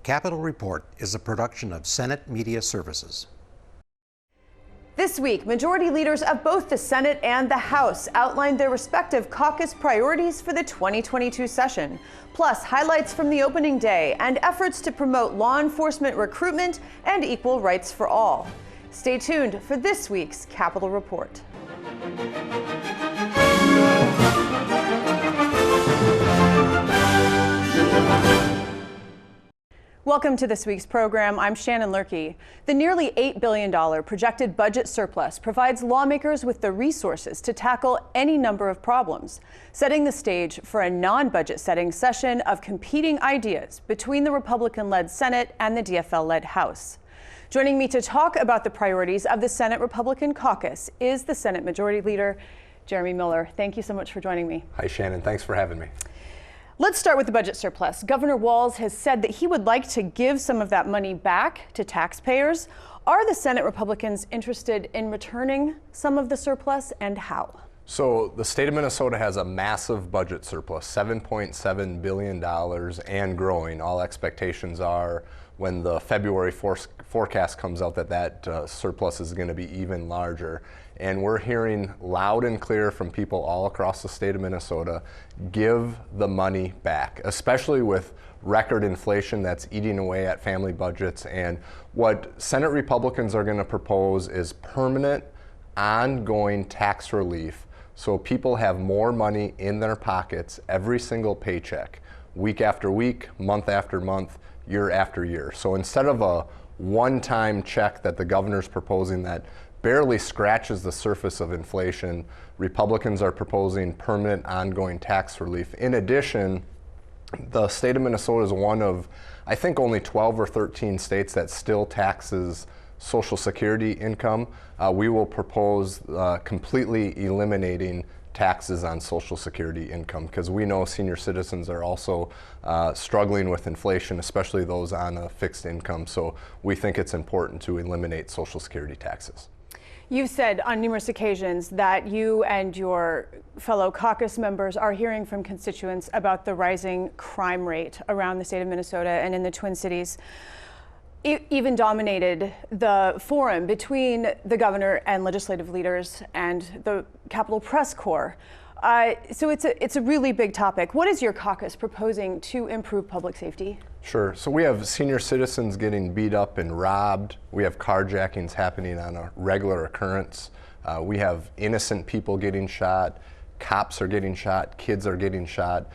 Capitol Report is a production of Senate Media Services. This week, majority leaders of both the Senate and the House outlined their respective caucus priorities for the 2022 session, plus highlights from the opening day and efforts to promote law enforcement recruitment and equal rights for all. Stay tuned for this week's Capitol Report. Welcome to this week's program. I'm Shannon Loehrke. The nearly $8 billion projected budget surplus provides lawmakers with the resources to tackle any number of problems, setting the stage for a non-budget setting session of competing ideas between the Republican-led Senate and the DFL-led House. Joining me to talk about the priorities of the Senate Republican Caucus is the Senate Majority Leader, Jeremy Miller. Thank you so much for joining me. Hi, Shannon. Thanks for having me. Let's start with the budget surplus. Governor Walz has said that he would like to give some of that money back to taxpayers. Are the Senate Republicans interested in returning some of the surplus, and how? So the state of Minnesota has a massive budget surplus, $7.7 billion and growing. All expectations are when the February forecast comes out that surplus is going to be even larger. And we're hearing loud and clear from people all across the state of Minnesota, give the money back, especially with record inflation that's eating away at family budgets. And what Senate Republicans are going to propose is permanent, ongoing tax relief so people have more money in their pockets every single paycheck, week after week, month after month, year after year. So instead of a one-time check that the governor's proposing that barely scratches the surface of inflation, Republicans are proposing permanent, ongoing tax relief. In addition, the state of Minnesota is one of, I think, only 12 or 13 states that still taxes Social Security income. We will propose completely eliminating taxes on Social Security income, because we know senior citizens are also struggling with inflation, especially those on a fixed income. So we think it's important to eliminate Social Security taxes. You've said on numerous occasions that you and your fellow caucus members are hearing from constituents about the rising crime rate around the state of Minnesota and in the Twin Cities. It even dominated the forum between the governor and legislative leaders and the Capitol Press Corps. So it's a really big topic. What is your caucus proposing to improve public safety? Sure. So we have senior citizens getting beat up and robbed. We have carjackings happening on a regular occurrence. We have innocent people getting shot. Cops are getting shot. Kids are getting shot.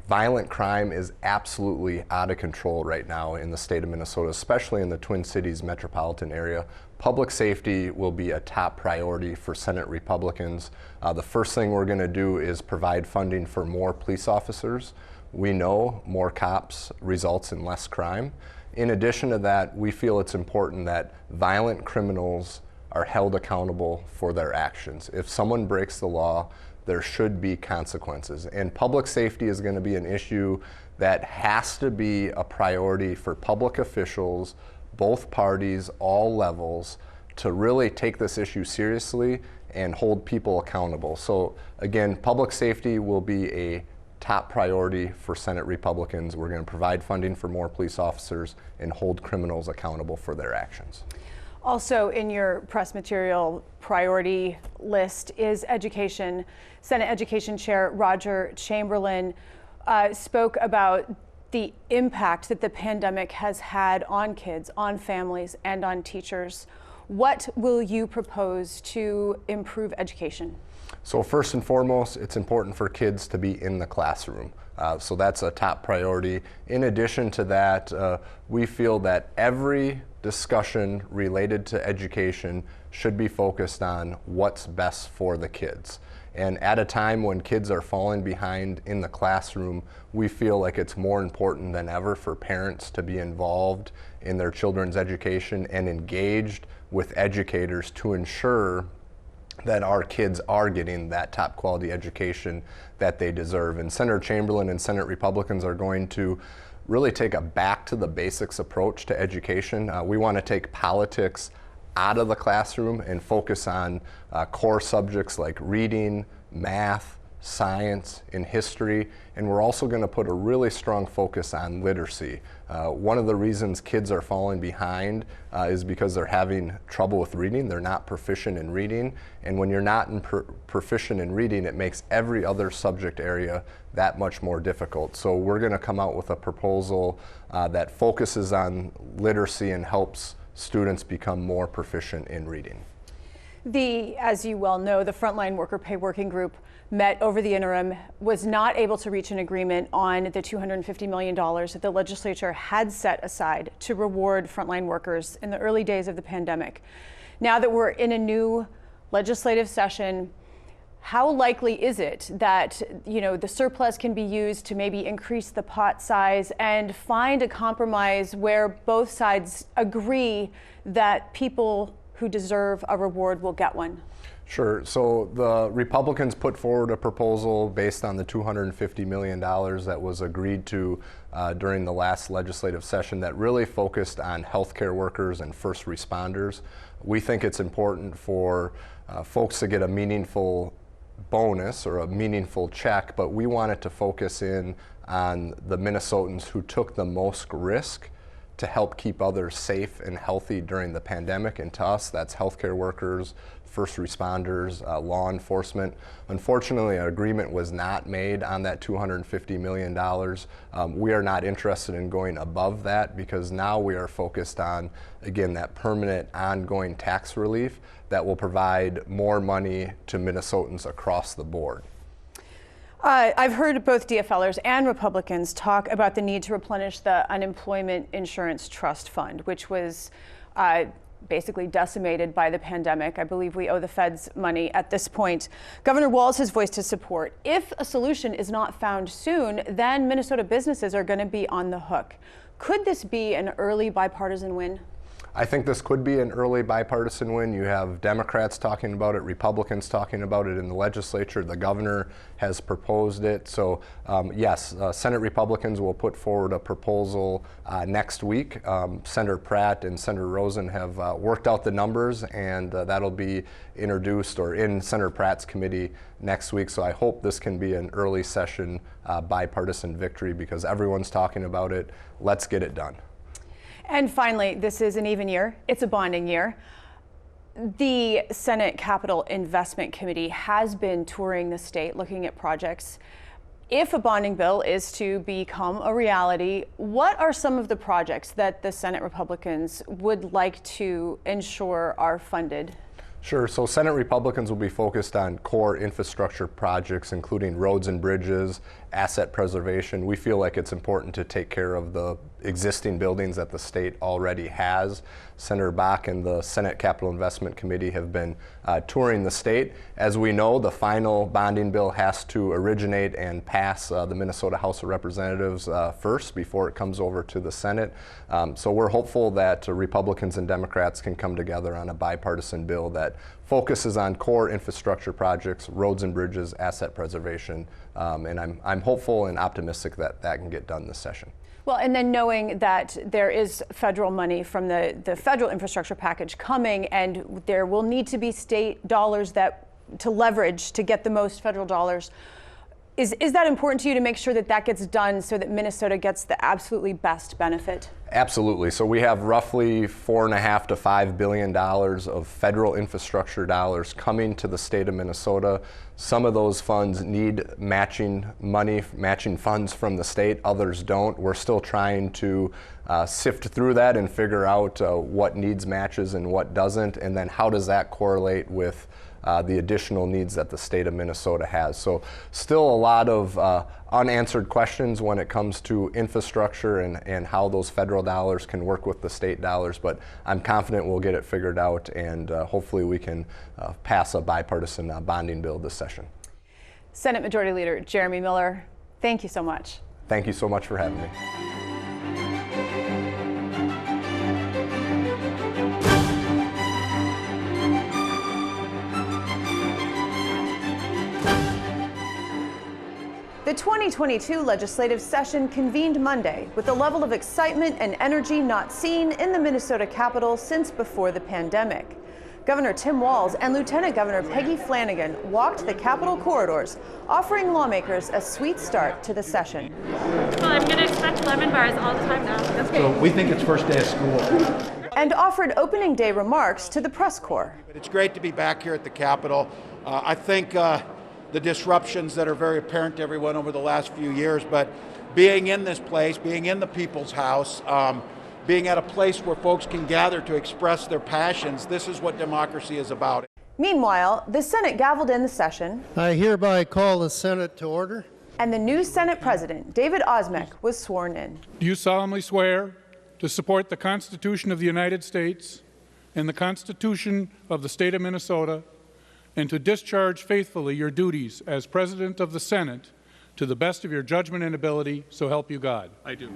Violent crime is absolutely out of control right now in the state of Minnesota, especially in the Twin Cities metropolitan area. Public safety will be a top priority for Senate Republicans. The first thing we're going to do is provide funding for more police officers. We know more cops results in less crime. In addition to that, we feel it's important that violent criminals are held accountable for their actions. If someone breaks the law, there should be consequences. And public safety is going to be an issue that has to be a priority for public officials, both parties, all levels, to really take this issue seriously and hold people accountable. So again, public safety will be a top priority for Senate Republicans. We're going to provide funding for more police officers and hold criminals accountable for their actions. Also in your press material priority list is education. Senate Education Chair Roger Chamberlain spoke about the impact that the pandemic has had on kids, on families, and on teachers. What will you propose to improve education? So first and foremost, it's important for kids to be in the classroom. So that's a top priority. In addition to that, we feel that every discussion related to education should be focused on what's best for the kids. And at a time when kids are falling behind in the classroom, we feel like it's more important than ever for parents to be involved in their children's education and engaged with educators to ensure that our kids are getting that top quality education that they deserve. And Senator Chamberlain and Senate Republicans are going to really take a back to the basics approach to education. We want to take politics out of the classroom and focus on core subjects like reading, math, science, in history, and we're also going to put a really strong focus on literacy. One of the reasons kids are falling behind is because they're having trouble with reading. They're not proficient in reading, and when you're not proficient in reading, it makes every other subject area that much more difficult. So we're going to come out with a proposal that focuses on literacy and helps students become more proficient in reading. As you well know, the Frontline Worker Pay Working Group met over the interim, was not able to reach an agreement on the $250 million that the legislature had set aside to reward frontline workers in the early days of the pandemic. Now that we're in a new legislative session, how likely is it that, the surplus can be used to maybe increase the pot size and find a compromise where both sides agree that people who deserve a reward will get one? Sure. So the Republicans put forward a proposal based on the $250 million that was agreed to during the last legislative session that really focused on healthcare workers and first responders. We think it's important for folks to get a meaningful bonus or a meaningful check, but we wanted to focus in on the Minnesotans who took the most risk to help keep others safe and healthy during the pandemic. And to us, that's healthcare workers, first responders, law enforcement. Unfortunately, an agreement was not made on that $250 million. We are not interested in going above that because now we are focused on, again, that permanent ongoing tax relief that will provide more money to Minnesotans across the board. I've heard both DFLers and Republicans talk about the need to replenish the Unemployment Insurance Trust Fund, which was basically decimated by the pandemic. I believe we owe the feds money at this point. Governor Walz has voiced his support. If a solution is not found soon, then Minnesota businesses are going to be on the hook. Could this be an early bipartisan win? I think this could be an early bipartisan win. You have Democrats talking about it, Republicans talking about it in the legislature. The governor has proposed it. So yes, Senate Republicans will put forward a proposal next week. Senator Pratt and Senator Rosen have worked out the numbers, and that'll be introduced or in Senator Pratt's committee next week. So I hope this can be an early session bipartisan victory because everyone's talking about it. Let's get it done. And finally, this is an even year. It's a bonding year. The Senate Capital Investment Committee has been touring the state looking at projects. If a bonding bill is to become a reality, what are some of the projects that the Senate Republicans would like to ensure are funded? Sure. So Senate Republicans will be focused on core infrastructure projects, including roads and bridges, asset preservation. We feel like it's important to take care of the existing buildings that the state already has. Senator Bach and the Senate Capital Investment Committee have been touring the state. As we know, the final bonding bill has to originate and pass the Minnesota House of Representatives first before it comes over to the Senate. So we're hopeful that Republicans and Democrats can come together on a bipartisan bill that focuses on core infrastructure projects, roads and bridges, asset preservation, and I'm hopeful and optimistic that that can get done this session. Well, and then knowing that there is federal money from the federal infrastructure package coming, and there will need to be state dollars to leverage to get the most federal dollars. Is that important to you to make sure that that gets done so that Minnesota gets the absolutely best benefit? Absolutely. So we have roughly $4.5 to $5 billion of federal infrastructure dollars coming to the state of Minnesota. Some of those funds need matching money, matching funds from the state. Others don't. We're still trying to sift through that and figure out what needs matches and what doesn't, and then how does that correlate with the additional needs that the state of Minnesota has. So still a lot of unanswered questions when it comes to infrastructure and how those federal dollars can work with the state dollars, but I'm confident we'll get it figured out, and hopefully we can pass a bipartisan bonding bill this session. Senate Majority Leader Jeremy Miller, thank you so much. Thank you so much for having me. The 2022 legislative session convened Monday with a level of excitement and energy not seen in the Minnesota Capitol since before the pandemic. Governor Tim Walz and Lieutenant Governor Peggy Flanagan walked the Capitol corridors, offering lawmakers a sweet start to the session. Well, I'm going to expect lemon bars all the time now. So we think it's first day of school. And offered opening day remarks to the press corps. It's great to be back here at the Capitol. I think the disruptions that are very apparent to everyone over the last few years, but being in this place, being in the People's House, being at a place where folks can gather to express their passions, this is what democracy is about. Meanwhile, the Senate gavelled in the session. I hereby call the Senate to order. And the new Senate President, David Osmek, was sworn in. Do you solemnly swear to support the Constitution of the United States and the Constitution of the State of Minnesota, and to discharge faithfully your duties as President of the Senate to the best of your judgment and ability, so help you God? I do.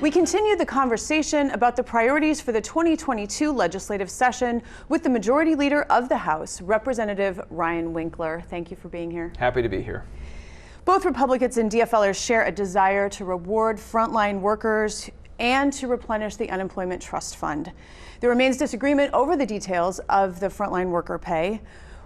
We continued the conversation about the priorities for the 2022 legislative session with the Majority Leader of the House, Representative Ryan Winkler. Thank you for being here. Happy to be here. Both Republicans and DFLers share a desire to reward frontline workers and to replenish the unemployment trust fund. There remains disagreement over the details of the frontline worker pay.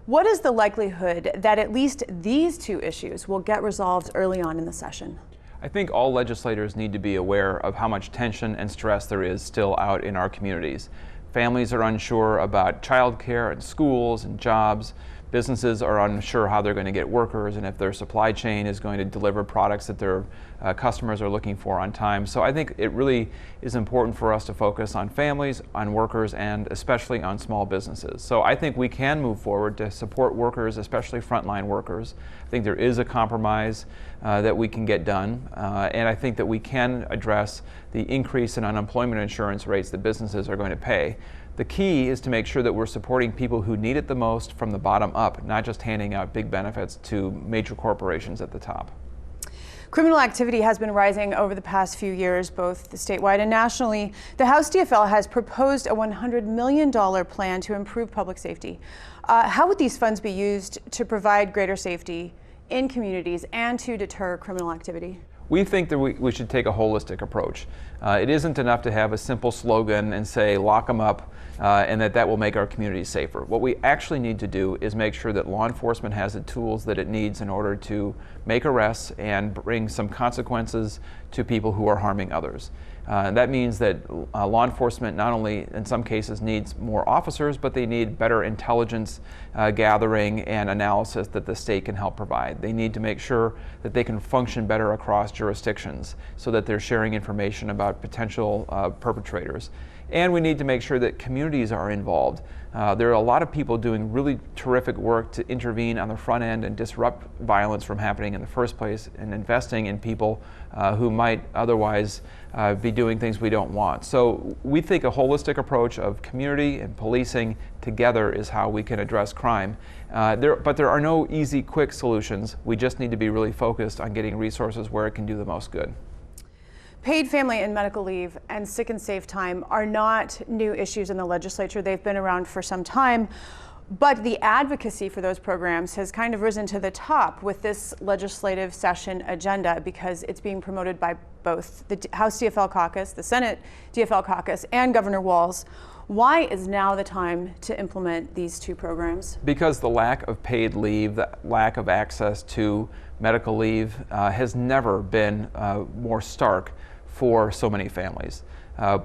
What is the likelihood that at least these two issues will get resolved early on in the session? I think all legislators need to be aware of how much tension and stress there is still out in our communities. Families are unsure about childcare and schools and jobs. Businesses are unsure how they're going to get workers and if their supply chain is going to deliver products that their customers are looking for on time. So I think it really is important for us to focus on families, on workers, and especially on small businesses. So I think we can move forward to support workers, especially frontline workers. I think there is a compromise that we can get done, and I think that we can address the increase in unemployment insurance rates that businesses are going to pay. The key is to make sure that we're supporting people who need it the most from the bottom up, not just handing out big benefits to major corporations at the top. Criminal activity has been rising over the past few years, both statewide and nationally. The House DFL has proposed a $100 million plan to improve public safety. How would these funds be used to provide greater safety in communities and to deter criminal activity? We think that we should take a holistic approach. It isn't enough to have a simple slogan and say lock them up and that will make our communities safer. What we actually need to do is make sure that law enforcement has the tools that it needs in order to make arrests and bring some consequences to people who are harming others. That means that law enforcement not only in some cases needs more officers, but they need better intelligence gathering and analysis that the state can help provide. They need to make sure that they can function better across jurisdictions so that they're sharing information about potential perpetrators. And we need to make sure that communities are involved. There are a lot of people doing really terrific work to intervene on the front end and disrupt violence from happening in the first place, and investing in people who might otherwise be doing things we don't want. So we think a holistic approach of community and policing together is how we can address crime. But there are no easy, quick solutions. We just need to be really focused on getting resources where it can do the most good. Paid family and medical leave and sick and safe time are not new issues in the legislature. They've been around for some time, but the advocacy for those programs has kind of risen to the top with this legislative session agenda because it's being promoted by both the House DFL Caucus, the Senate DFL Caucus, and Governor Walz. Why is now the time to implement these two programs? Because the lack of paid leave, the lack of access to medical leave has never been more stark for so many families.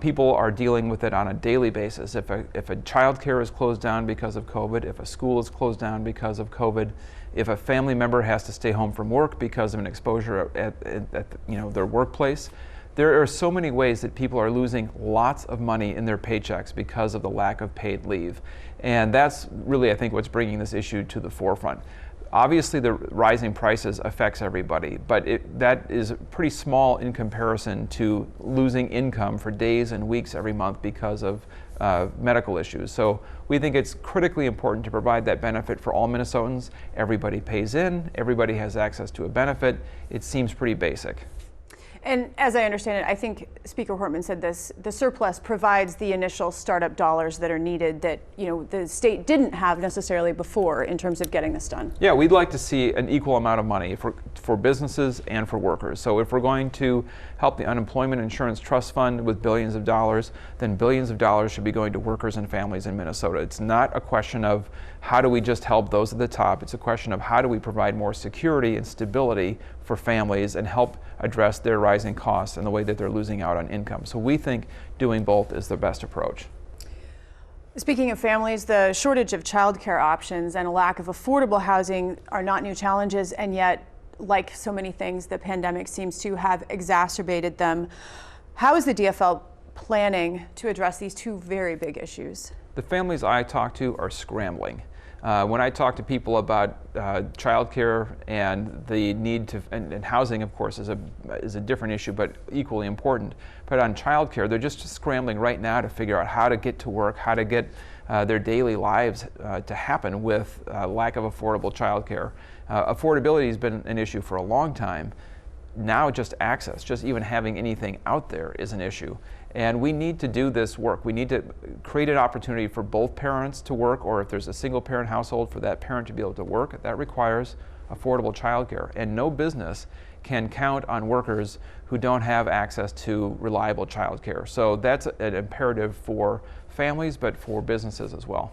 People are dealing with it on a daily basis. If a child care is closed down because of COVID, if a school is closed down because of COVID, if a family member has to stay home from work because of an exposure at their workplace, there are so many ways that people are losing lots of money in their paychecks because of the lack of paid leave. And that's really, I think, what's bringing this issue to the forefront. Obviously, the rising prices affects everybody, but that is pretty small in comparison to losing income for days and weeks every month because of medical issues. So we think it's critically important to provide that benefit for all Minnesotans. Everybody pays in, everybody has access to a benefit. It seems pretty basic. And as I understand it, I think Speaker Hortman said this, the surplus provides the initial startup dollars that are needed that, the state didn't have necessarily before in terms of getting this done. Yeah, we'd like to see an equal amount of money for businesses and for workers. So if we're going to help the Unemployment Insurance Trust Fund with billions of dollars, then billions of dollars should be going to workers and families in Minnesota. It's not a question of how do we just help those at the top. It's a question of how do we provide more security and stability for families and help address their rising costs and the way that they're losing out on income. So we think doing both is the best approach. Speaking of families, the shortage of childcare options and a lack of affordable housing are not new challenges, and yet, like so many things, the pandemic seems to have exacerbated them. How is the DFL planning to address these two very big issues? The families I talk to are scrambling. When I talk to people about childcare and the need to, and housing, of course, is a different issue, but equally important. But on childcare, they're just scrambling right now to figure out how to get to work, how to get their daily lives to happen with lack of affordable childcare. Affordability has been an issue for a long time. Now just access, just even having anything out there is an issue. And we need to do this work. We need to create an opportunity for both parents to work, or if there's a single parent household, for that parent to be able to work. That requires affordable childcare. And no business can count on workers who don't have access to reliable childcare. So that's an imperative for families, but for businesses as well.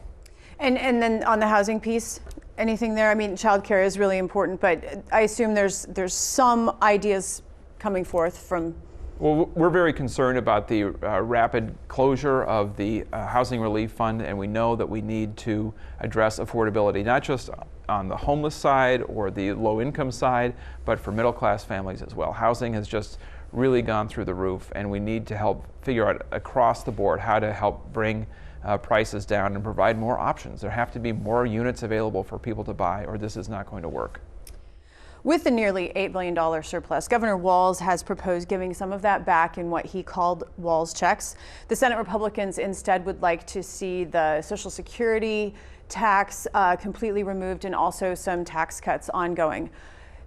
And then on the housing piece, anything there? I mean, childcare is really important, but I assume there's some ideas coming forth from. Well, we're very concerned about the rapid closure of the Housing Relief Fund, and we know that we need to address affordability, not just on the homeless side or the low-income side, but for middle-class families as well. Housing has just really gone through the roof, and we need to help figure out across the board how to help bring prices down and provide more options. There have to be more units available for people to buy, or this is not going to work. With the nearly $8 billion surplus, Governor Walz has proposed giving some of that back in what he called Walz checks. The Senate Republicans instead would like to see the Social Security tax completely removed and also some tax cuts ongoing.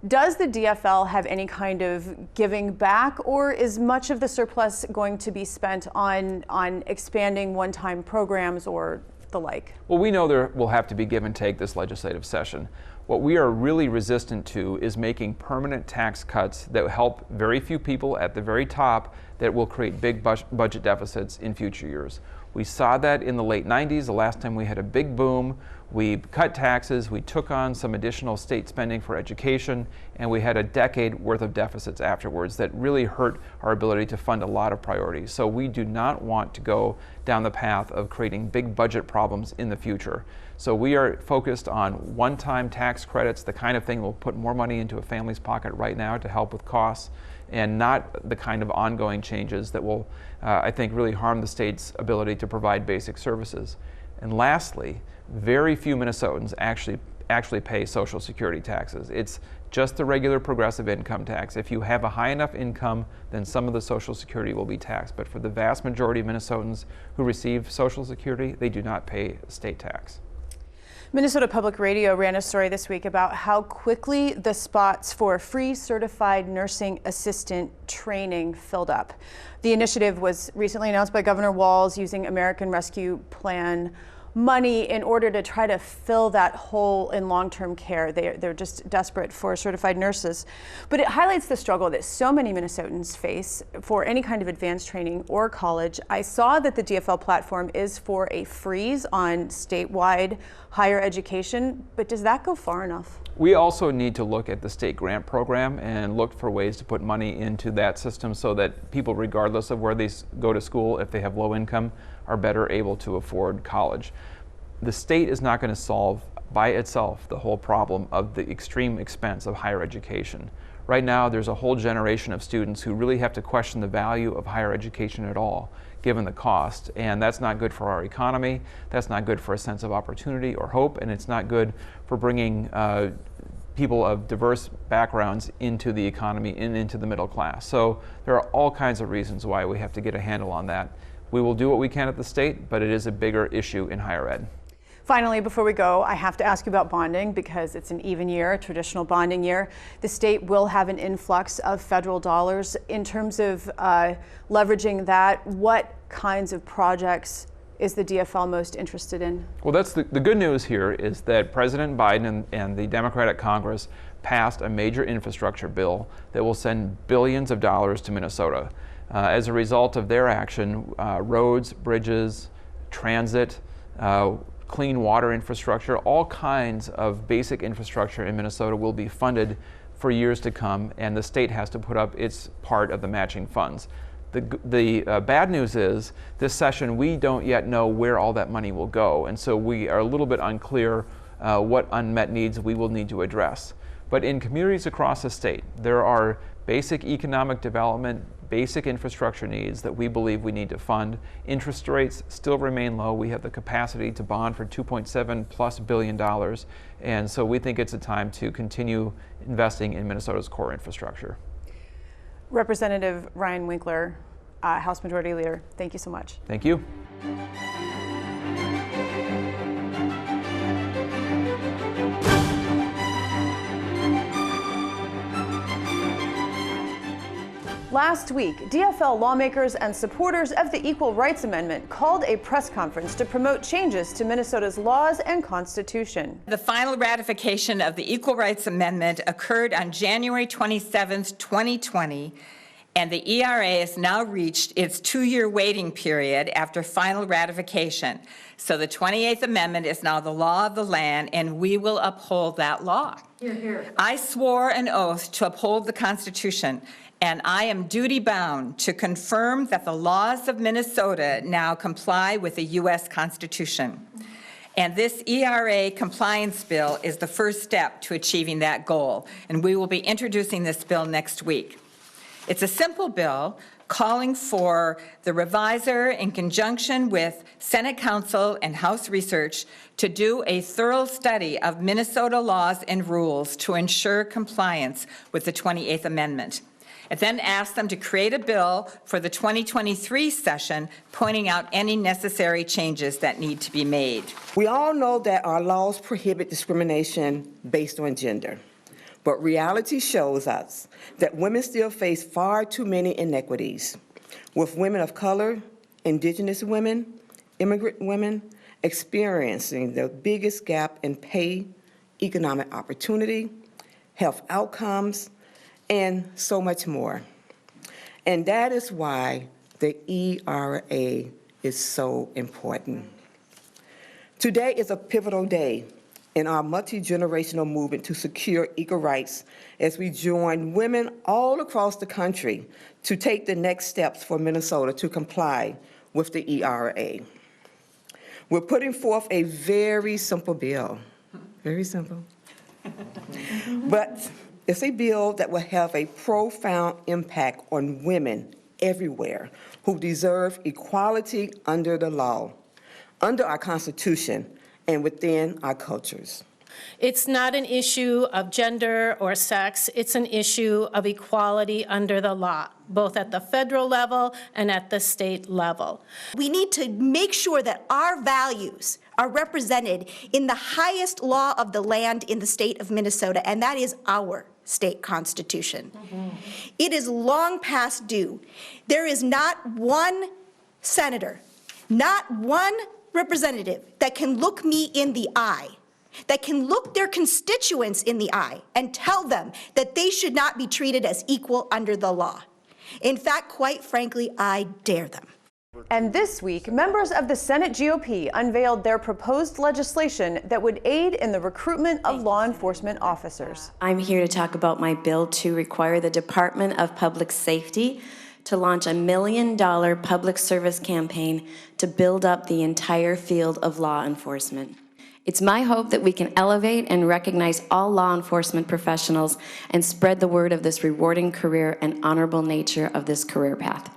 Does the DFL have any kind of giving back, or is much of the surplus going to be spent on expanding one-time programs or the like? Well, we know there will have to be give and take this legislative session. What we are really resistant to is making permanent tax cuts that help very few people at the very top that will create big budget deficits in future years. We saw that in the late 90s, the last time we had a big boom. We cut taxes, we took on some additional state spending for education, and we had a decade worth of deficits afterwards that really hurt our ability to fund a lot of priorities. So we do not want to go down the path of creating big budget problems in the future. So we are focused on one-time tax credits, the kind of thing that will put more money into a family's pocket right now to help with costs, and not the kind of ongoing changes that will, I think, really harm the state's ability to provide basic services. And lastly, very few Minnesotans actually pay Social Security taxes. It's just the regular progressive income tax. If you have a high enough income, then some of the Social Security will be taxed. But for the vast majority of Minnesotans who receive Social Security, they do not pay state tax. Minnesota Public Radio ran a story this week about how quickly the spots for free certified nursing assistant training filled up. The initiative was recently announced by Governor Walz using American Rescue Plan money in order to try to fill that hole in long-term care. They're just desperate for certified nurses. But it highlights the struggle that so many Minnesotans face for any kind of advanced training or college. I saw that the DFL platform is for a freeze on statewide higher education, but does that go far enough? We also need to look at the state grant program and look for ways to put money into that system so that people, regardless of where they go to school, if they have low income, are better able to afford college. The state is not going to solve by itself the whole problem of the extreme expense of higher education. Right now, there's a whole generation of students who really have to question the value of higher education at all, given the cost. And that's not good for our economy, that's not good for a sense of opportunity or hope, and it's not good for bringing people of diverse backgrounds into the economy and into the middle class. So there are all kinds of reasons why we have to get a handle on that. We will do what we can at the state, but it is a bigger issue in higher ed. Finally, before we go, I have to ask you about bonding because it's an even year, a traditional bonding year. The state will have an influx of federal dollars. In terms of leveraging that, what kinds of projects is the DFL most interested in? Well, that's the good news here is that President Biden and the Democratic Congress passed a major infrastructure bill that will send billions of dollars to Minnesota. As a result of their action, roads, bridges, transit, clean water infrastructure, all kinds of basic infrastructure in Minnesota will be funded for years to come, and the state has to put up its part of the matching funds. The bad news is this session we don't yet know where all that money will go, and so we are a little bit unclear what unmet needs we will need to address. But in communities across the state, there are basic economic development, basic infrastructure needs that we believe we need to fund. Interest rates still remain low. We have the capacity to bond for $2.7+ billion, and so we think it's a time to continue investing in Minnesota's core infrastructure. Representative Ryan Winkler, House Majority Leader, thank you so much. Thank you. Last week, DFL lawmakers and supporters of the Equal Rights Amendment called a press conference to promote changes to Minnesota's laws and constitution. The final ratification of the Equal Rights Amendment occurred on January 27, 2020, and the ERA has now reached its 2-year waiting period after final ratification. So the 28th Amendment is now the law of the land, and we will uphold that law. Hear, hear. I swore an oath to uphold the Constitution, and I am duty-bound to confirm that the laws of Minnesota now comply with the U.S. Constitution. And this ERA compliance bill is the first step to achieving that goal, and we will be introducing this bill next week. It's a simple bill calling for the reviser, in conjunction with Senate Counsel and House Research, to do a thorough study of Minnesota laws and rules to ensure compliance with the 28th Amendment. It then asked them to create a bill for the 2023 session, pointing out any necessary changes that need to be made. We all know that our laws prohibit discrimination based on gender, but reality shows us that women still face far too many inequities, with women of color, indigenous women, immigrant women experiencing the biggest gap in pay, economic opportunity, health outcomes, and so much more. And that is why the ERA is so important. Today is a pivotal day in our multi-generational movement to secure equal rights as we join women all across the country to take the next steps for Minnesota to comply with the ERA. We're putting forth a very simple bill, very simple, but it's a bill that will have a profound impact on women everywhere who deserve equality under the law, under our Constitution, and within our cultures. It's not an issue of gender or sex. It's an issue of equality under the law, both at the federal level and at the state level. We need to make sure that our values are represented in the highest law of the land in the state of Minnesota, and that is our state constitution. It is long past due. There is not one senator, not one representative that can look me in the eye, that can look their constituents in the eye and tell them that they should not be treated as equal under the law. In fact, quite frankly, I dare them. And this week, members of the Senate GOP unveiled their proposed legislation that would aid in the recruitment of law enforcement officers. I'm here to talk about my bill to require the Department of Public Safety to launch a $1 million public service campaign to build up the entire field of law enforcement. It's my hope that we can elevate and recognize all law enforcement professionals and spread the word of this rewarding career and honorable nature of this career path.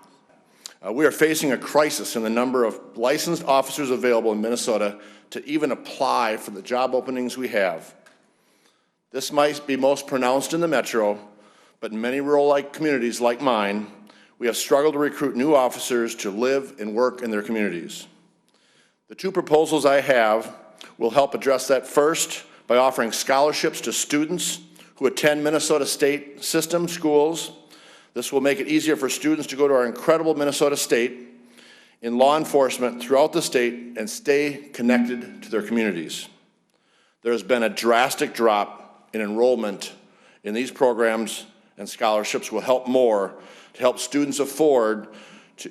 We are facing a crisis in the number of licensed officers available in Minnesota to even apply for the job openings we have. This might be most pronounced in the metro, but in many rural-like communities like mine, we have struggled to recruit new officers to live and work in their communities. The two proposals I have will help address that first by offering scholarships to students who attend Minnesota State system schools. This will make it easier for students to go to our incredible Minnesota State in law enforcement throughout the state and stay connected to their communities. There has been a drastic drop in enrollment in these programs, and scholarships will help more to help students afford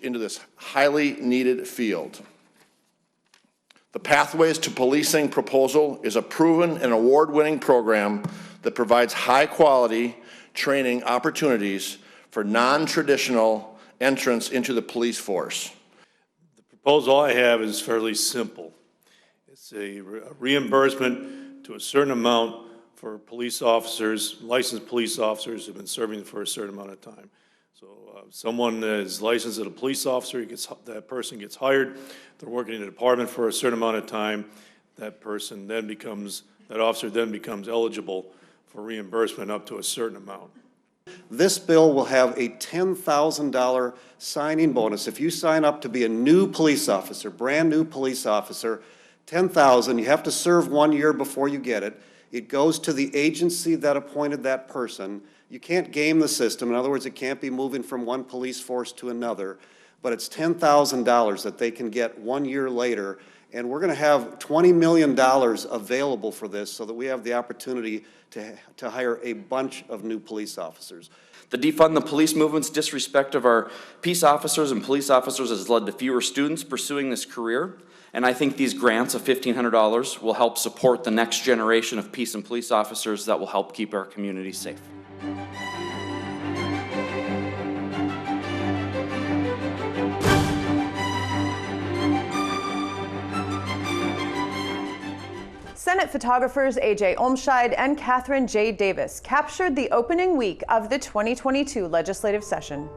into this highly needed field. The Pathways to Policing proposal is a proven and award-winning program that provides high-quality training opportunities for non-traditional entrants into the police force. The proposal I have is fairly simple. It's a reimbursement to a certain amount for police officers, licensed police officers who have been serving for a certain amount of time. So someone is licensed as a police officer, that person gets hired, they're working in a department for a certain amount of time, that officer then becomes eligible for reimbursement up to a certain amount. This bill will have a $10,000 signing bonus. If you sign up to be a new police officer, brand new police officer, $10,000, you have to serve 1 year before you get it. It goes to the agency that appointed that person. You can't game the system. In other words, it can't be moving from one police force to another, but it's $10,000 that they can get 1 year later. And we're going to have $20 million available for this so that we have the opportunity to hire a bunch of new police officers. The defund the police movement's disrespect of our peace officers and police officers has led to fewer students pursuing this career. And I think these grants of $1,500 will help support the next generation of peace and police officers that will help keep our communities safe. Senate photographers A.J. Olmscheid and Catherine J. Davis captured the opening week of the 2022 legislative session.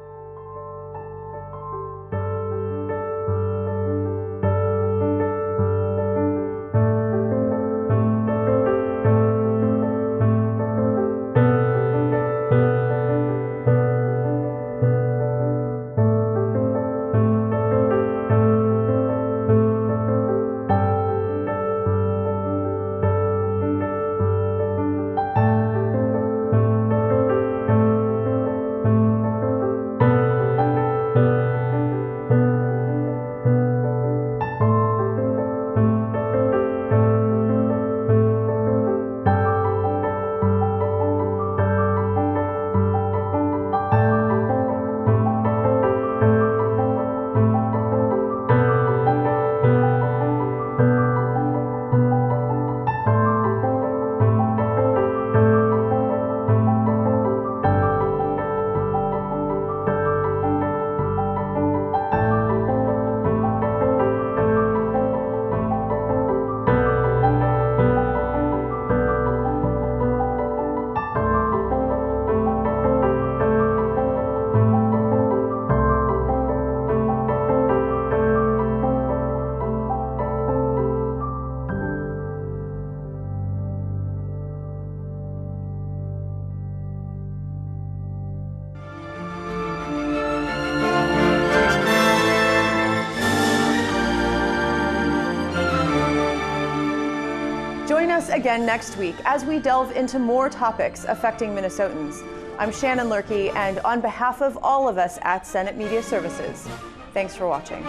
Join us again next week as we delve into more topics affecting Minnesotans. I'm Shannon Loehrke, and on behalf of all of us at Senate Media Services, thanks for watching.